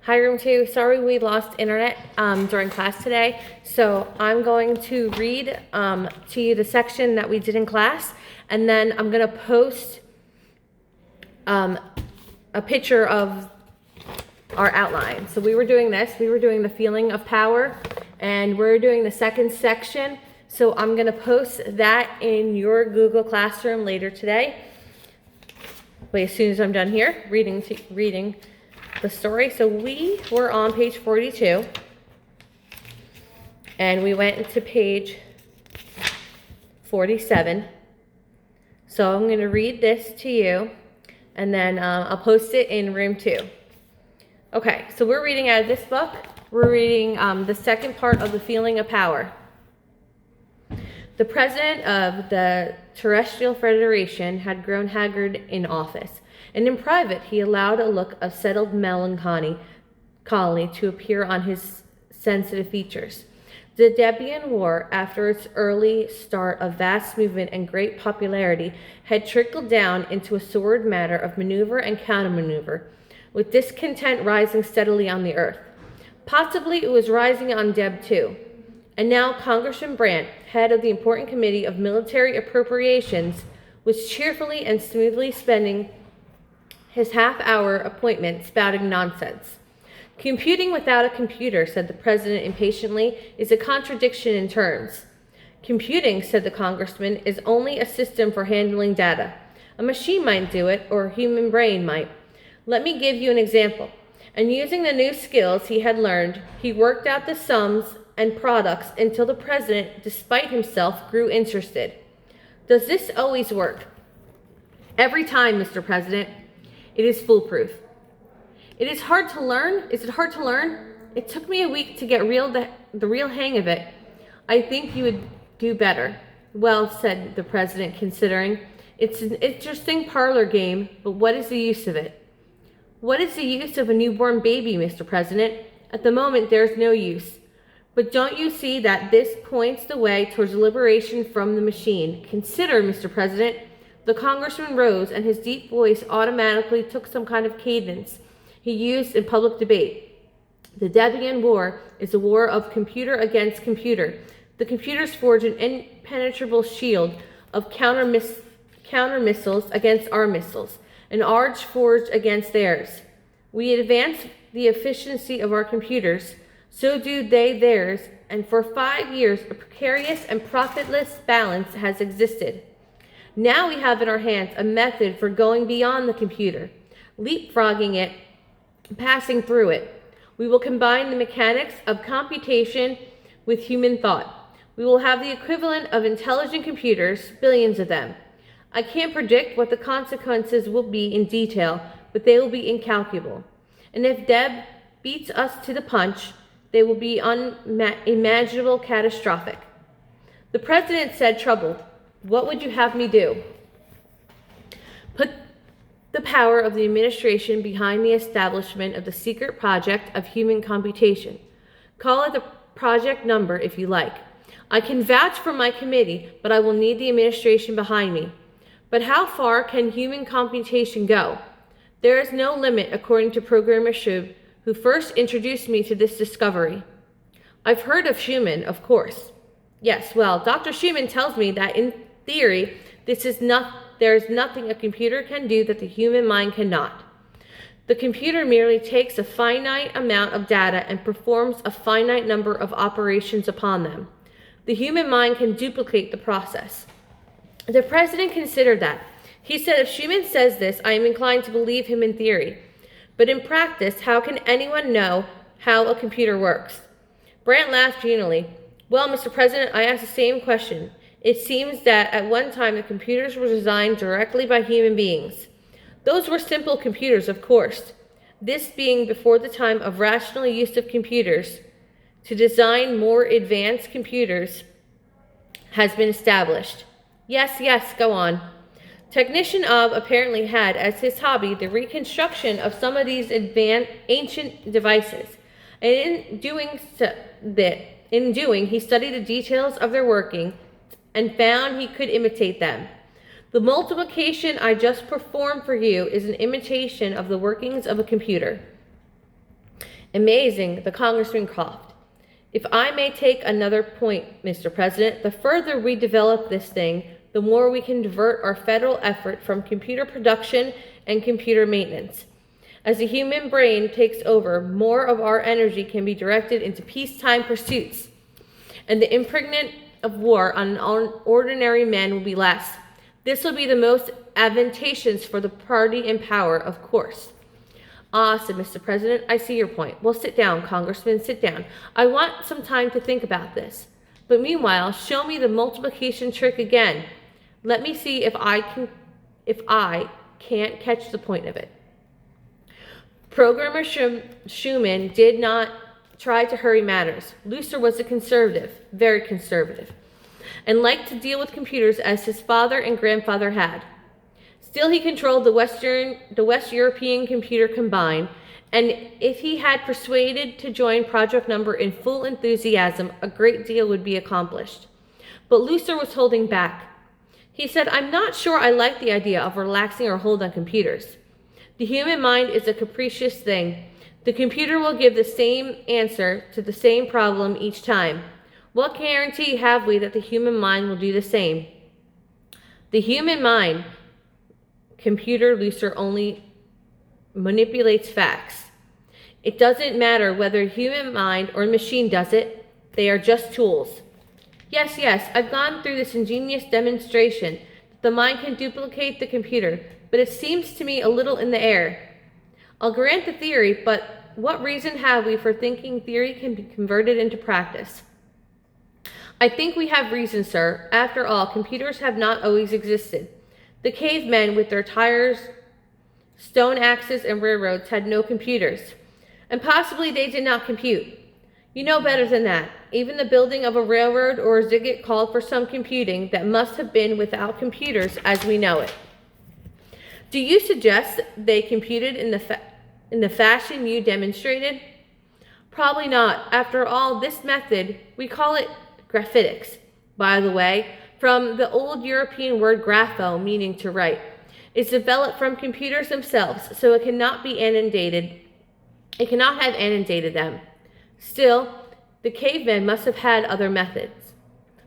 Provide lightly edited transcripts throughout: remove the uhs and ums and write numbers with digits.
Hi, room 2. Sorry we lost internet during class today. So I'm going to read to you the section that we did in class, and then I'm going to post a picture of our outline. So we were doing this. We were doing the feeling of power, and we're doing the second section. So I'm going to post that in your Google Classroom later today. Wait, as soon as I'm done here reading the story. So we were on page 42, and we went to page 47. So I'm going to read this to you, and then I'll post it in room 2. Okay, so we're reading out of this book. We're reading the second part of The Feeling of Power. The president of the Terrestrial Federation had grown haggard in office, and in private he allowed a look of settled melancholy to appear on his sensitive features. The Debian War, after its early start of vast movement and great popularity, had trickled down into a sordid matter of maneuver and countermaneuver, with discontent rising steadily on the earth. Possibly it was rising on Deb too. And now Congressman Brandt, head of the important committee of military appropriations, was cheerfully and smoothly spending his half-hour appointment spouting nonsense. Computing without a computer, said the president impatiently, is a contradiction in terms. Computing, said the congressman, is only a system for handling data. A machine might do it, or a human brain might. Let me give you an example. And using the new skills he had learned, he worked out the sums and products until the president, despite himself, grew interested. Does this always work? Every time, Mr. President. It is foolproof. It is hard to learn. Is it hard to learn? It took me a week to get the real hang of it. I think you would do better. Well, said the president, considering. It's an interesting parlor game, but what is the use of it? What is the use of a newborn baby, Mr. President? At the moment, there is no use. But don't you see that this points the way towards liberation from the machine? Consider, Mr. President. The congressman rose, and his deep voice automatically took some kind of cadence he used in public debate. The Debian War is a war of computer against computer. The computers forge an impenetrable shield of counter missiles against our missiles, and ours forged against theirs. We advance the efficiency of our computers, so do they theirs, and for 5 years a precarious and profitless balance has existed. Now we have in our hands a method for going beyond the computer, leapfrogging it, passing through it. We will combine the mechanics of computation with human thought. We will have the equivalent of intelligent computers, billions of them. I can't predict what the consequences will be in detail, but they will be incalculable. And if Deb beats us to the punch, they will be unimaginable, catastrophic. The president said, troubled, what would you have me do? Put the power of the administration behind the establishment of the secret project of human computation. Call it the project number if you like. I can vouch for my committee, but I will need the administration behind me. But how far can human computation go? There is no limit, according to Programmer Shub, who first introduced me to this discovery. I've heard of Schumann, of course. Yes, well, Dr. Schumann tells me that in theory, there is nothing a computer can do that the human mind cannot. The computer merely takes a finite amount of data and performs a finite number of operations upon them. The human mind can duplicate the process. The president considered that. He said, if Schumann says this, I am inclined to believe him in theory. But in practice, how can anyone know how a computer works? Brandt laughed genially. Well, Mr. President, I asked the same question. It seems that at one time the computers were designed directly by human beings. Those were simple computers, of course. This being before the time of rational use of computers. To design more advanced computers has been established. Yes, go on. Technician Ob apparently had as his hobby the reconstruction of some of these ancient devices, and in doing, he studied the details of their working and found he could imitate them. The multiplication I just performed for you is an imitation of the workings of a computer. Amazing, the congressman coughed. If I may take another point, Mr. President, the further we develop this thing, the more we can divert our federal effort from computer production and computer maintenance. As the human brain takes over, more of our energy can be directed into peacetime pursuits, and the impregnant of war on an ordinary man will be less. This will be the most advantageous for the party in power, of course. Ah, said Mr. President, I see your point. Well, sit down, Congressman, sit down. I want some time to think about this. But meanwhile, show me the multiplication trick again. Let me see if I can't catch the point of it. Programmer Schumann did not try to hurry matters. Lusser was a conservative, very conservative, and liked to deal with computers as his father and grandfather had. Still, he controlled the West European computer combined, and if he had persuaded to join Project Number in full enthusiasm, a great deal would be accomplished. But Lusser was holding back. He said, I'm not sure I like the idea of relaxing our hold on computers. The human mind is a capricious thing. The computer will give the same answer to the same problem each time. What guarantee have we that the human mind will do the same? The human mind, computer Lusser only manipulates facts. It doesn't matter whether human mind or machine does it. They are just tools. Yes, I've gone through this ingenious demonstration that the mind can duplicate the computer, but it seems to me a little in the air. I'll grant the theory, but what reason have we for thinking theory can be converted into practice? I think we have reason, sir. After all, computers have not always existed. The cavemen with their tires, stone axes, and railroads had no computers, and possibly they did not compute. You know better than that. Even the building of a railroad or a ziggurat called for some computing that must have been without computers as we know it. Do you suggest they computed in the fashion you demonstrated? Probably not. After all, this method, we call it graphitics, by the way, from the old European word grapho, meaning to write. It's developed from computers themselves, so it cannot be inundated. It cannot have inundated them. Still, the cavemen must have had other methods.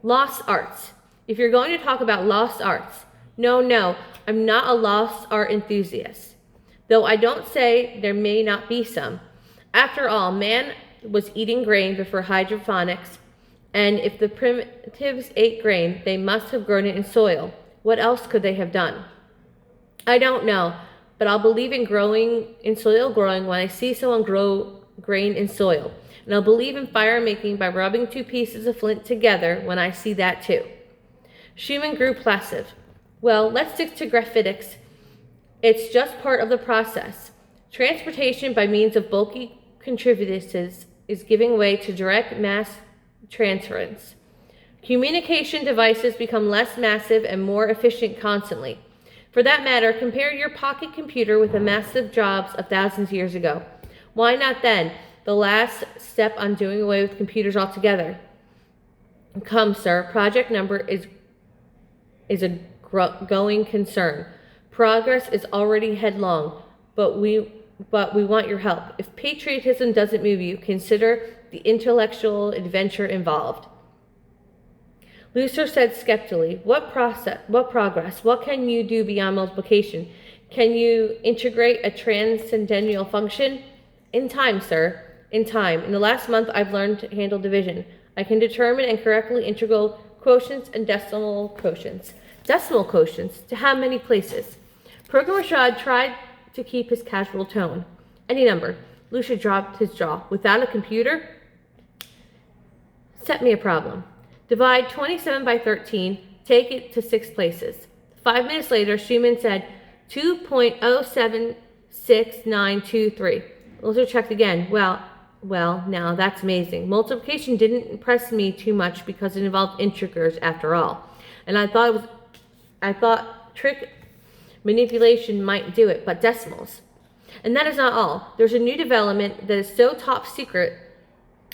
Lost arts. If you're going to talk about lost arts, no, I'm not a lost art enthusiast, though I don't say there may not be some. After all, man was eating grain before hydroponics, and if the primitives ate grain, they must have grown it in soil. What else could they have done? I don't know, but I'll believe in soil growing when I see someone grow grain in soil. And I'll believe in fire making by rubbing two pieces of flint together when I see that too. Schumann grew placid. Well, let's stick to graphitics. It's just part of the process. Transportation by means of bulky contrivances is giving way to direct mass transference. Communication devices become less massive and more efficient constantly. For that matter, compare your pocket computer with the massive jobs of thousands of years ago. Why not then? The last step on doing away with computers altogether. Come, sir, Project Number is a going concern. Progress is already headlong, but we want your help. If patriotism doesn't move you, consider the intellectual adventure involved. Lusser said skeptically, What progress? What can you do beyond multiplication? Can you integrate a transcendental function? In time, sir. In time. In the last month, I've learned to handle division. I can determine and correctly integral quotients and decimal quotients. Decimal quotients? To how many places? Programmer Rashad tried to keep his casual tone. Any number. Lusser dropped his jaw. Without a computer? Set me a problem. Divide 27 by 13. Take it to 6 places. 5 minutes later, Schumann said 2.07693. Lusser checked again. Well, now that's amazing. Multiplication didn't impress me too much because it involved integers after all. And I thought trick manipulation might do it, but decimals. And that is not all. There's a new development that is so top secret,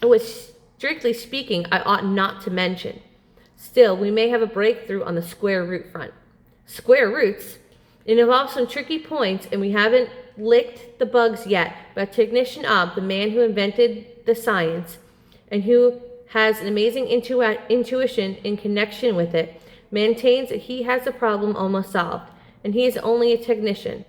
which, strictly speaking, I ought not to mention. Still, we may have a breakthrough on the square root front. Square roots? It involves some tricky points, and we haven't licked the bugs yet, but technician Ob, the man who invented the science and who has an amazing intuition in connection with it, maintains that he has the problem almost solved, and he is only a technician.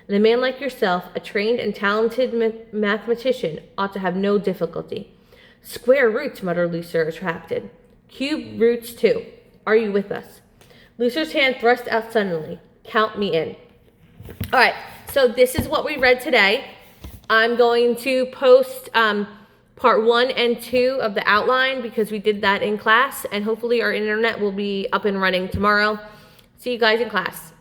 And a man like yourself, a trained and talented mathematician, ought to have no difficulty. Square roots, muttered Lucifer, attracted. Cube roots too. Are you with us? Lucifer's hand thrust out suddenly. Count me in. All right, so this is what we read today. I'm going to post part 1 and 2 of the outline because we did that in class, and hopefully our internet will be up and running tomorrow. See you guys in class.